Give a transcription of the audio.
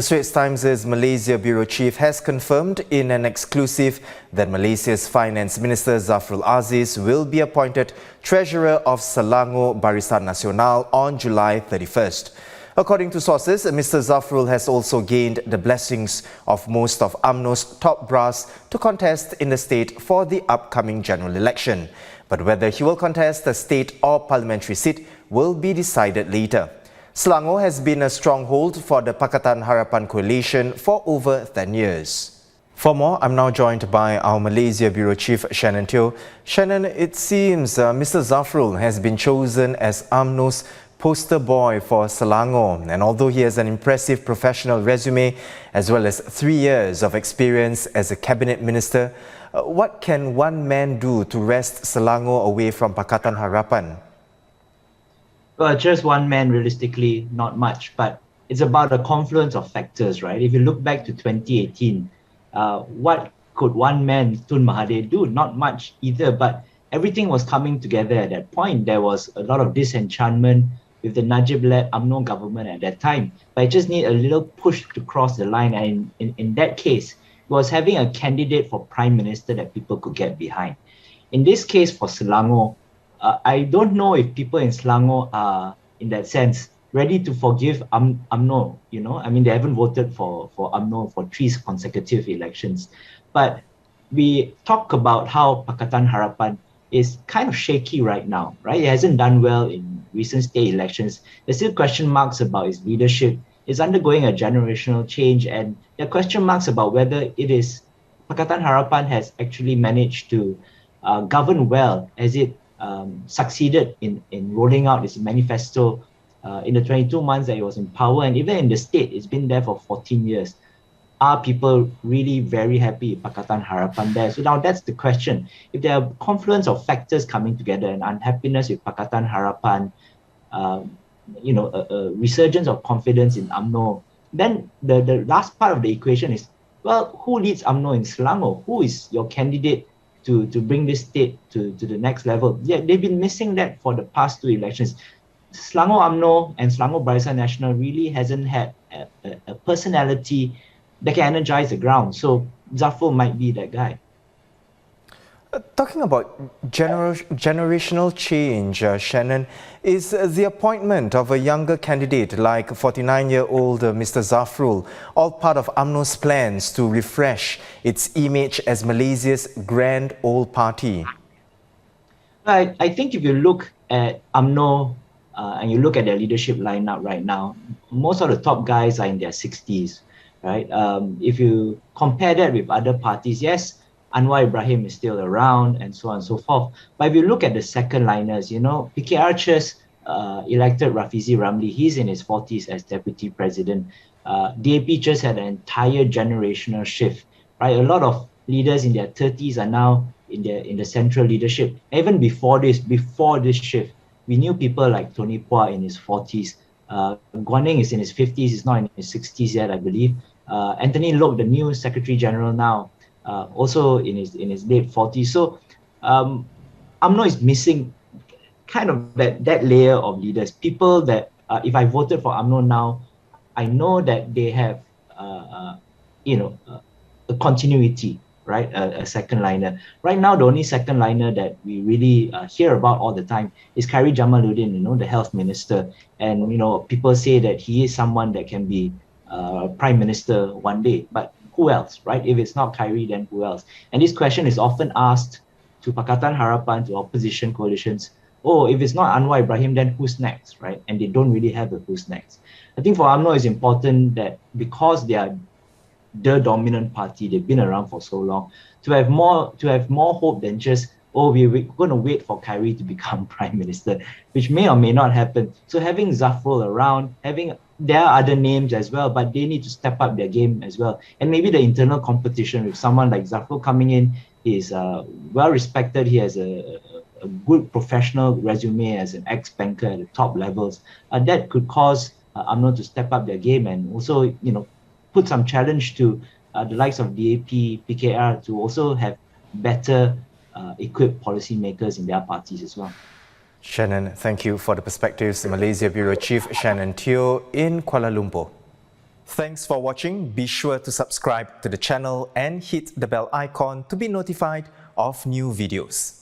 The Straits Times' Malaysia Bureau Chief has confirmed in an exclusive that Malaysia's Finance Minister Zafrul Aziz will be appointed Treasurer of Selangor Barisan Nasional on July 31st. According to sources, Mr. Zafrul has also gained the blessings of most of UMNO's top brass to contest in the state for the upcoming general election. But whether he will contest a state or parliamentary seat will be decided later. Selangor has been a stronghold for the Pakatan Harapan coalition for over 10 years. For more, I'm now joined by our Malaysia Bureau Chief Shannon Teoh. Shannon, it seems Mr. Zafrul has been chosen as UMNO's poster boy for Selangor, and although he has an impressive professional resume as well as 3 years of experience as a cabinet minister, what can one man do to wrest Selangor away from Pakatan Harapan? Well, just one man, realistically, not much, but it's about a confluence of factors, right? If you look back to 2018, what could one man, Tun Mahathir, do? Not much either, but everything was coming together at that point. There was a lot of disenchantment with the Najib-led UMNO government at that time, but it just need a little push to cross the line, and in that case, it was having a candidate for Prime Minister that people could get behind. In this case, for Selangor, I don't know if people in Selangor are, in that sense, ready to forgive UMNO. You know, I mean, they haven't voted for UMNO for 3 consecutive elections. But we talk about how Pakatan Harapan is kind of shaky right now, right? It hasn't done well in recent state elections. There's still question marks about its leadership. It's undergoing a generational change, and there are question marks about whether Pakatan Harapan has actually managed to govern well as it succeeded in rolling out its manifesto in the 22 months that it was in power, and even in the state, it's been there for 14 years. Are people really very happy with Pakatan Harapan there? So now that's the question. If there are a confluence of factors coming together and unhappiness with Pakatan Harapan, a resurgence of confidence in UMNO, then the last part of the equation is, well, who leads UMNO in Selangor? Who is your candidate to bring this state to the next level? Yeah, they've been missing that for the past 2 elections. Selangor UMNO and Selangor Barisan Nasional really hasn't had a personality that can energize the ground. So Zafrul might be that guy. Talking about generational change, Shannon, is the appointment of a younger candidate like 49-year-old Mr. Zafrul all part of UMNO's plans to refresh its image as Malaysia's grand old party? I think if you look at UMNO and you look at their leadership lineup right now, most of the top guys are in their 60s, right? If you compare that with other parties, yes, Anwar Ibrahim is still around and so on and so forth. But if you look at the second liners, PKR just elected Rafizi Ramli. He's in his 40s as deputy president. DAP just had an entire generational shift, right? A lot of leaders in their 30s are now in the central leadership. Even before this shift, we knew people like Tony Pua in his 40s. Guan Eng is in his 50s. He's not in his 60s yet, I believe. Anthony Loke, the new Secretary General now, also in his late 40s. So UMNO is missing kind of that layer of leaders. People that, if I voted for UMNO now, I know that they have, a continuity, right? A second liner. Right now, the only second liner that we really hear about all the time is Khairi Jamaluddin, the health minister. And, people say that he is someone that can be prime minister one day. But who else, right? If it's not Khairi, then who else? And this question is often asked to Pakatan Harapan, to opposition coalitions. Oh, if it's not Anwar Ibrahim, then who's next, right? And they don't really have a who's next. I think for UMNO, it's important that because they are the dominant party, they've been around for so long, to have more hope than just, we're going to wait for Khairi to become prime minister, which may or may not happen. So having Zafrul around, there are other names as well, but they need to step up their game as well. And maybe the internal competition with someone like Zafrul coming in, is well respected. He has a good professional resume as an ex-banker at the top levels. That could cause UMNO to step up their game and also, put some challenge to the likes of DAP, PKR to also have better equipped policymakers in their parties as well. Shannon, thank you for the perspectives. Malaysia Bureau Chief Shannon Teoh in Kuala Lumpur. Thanks for watching. Be sure to subscribe to the channel and hit the bell icon to be notified of new videos.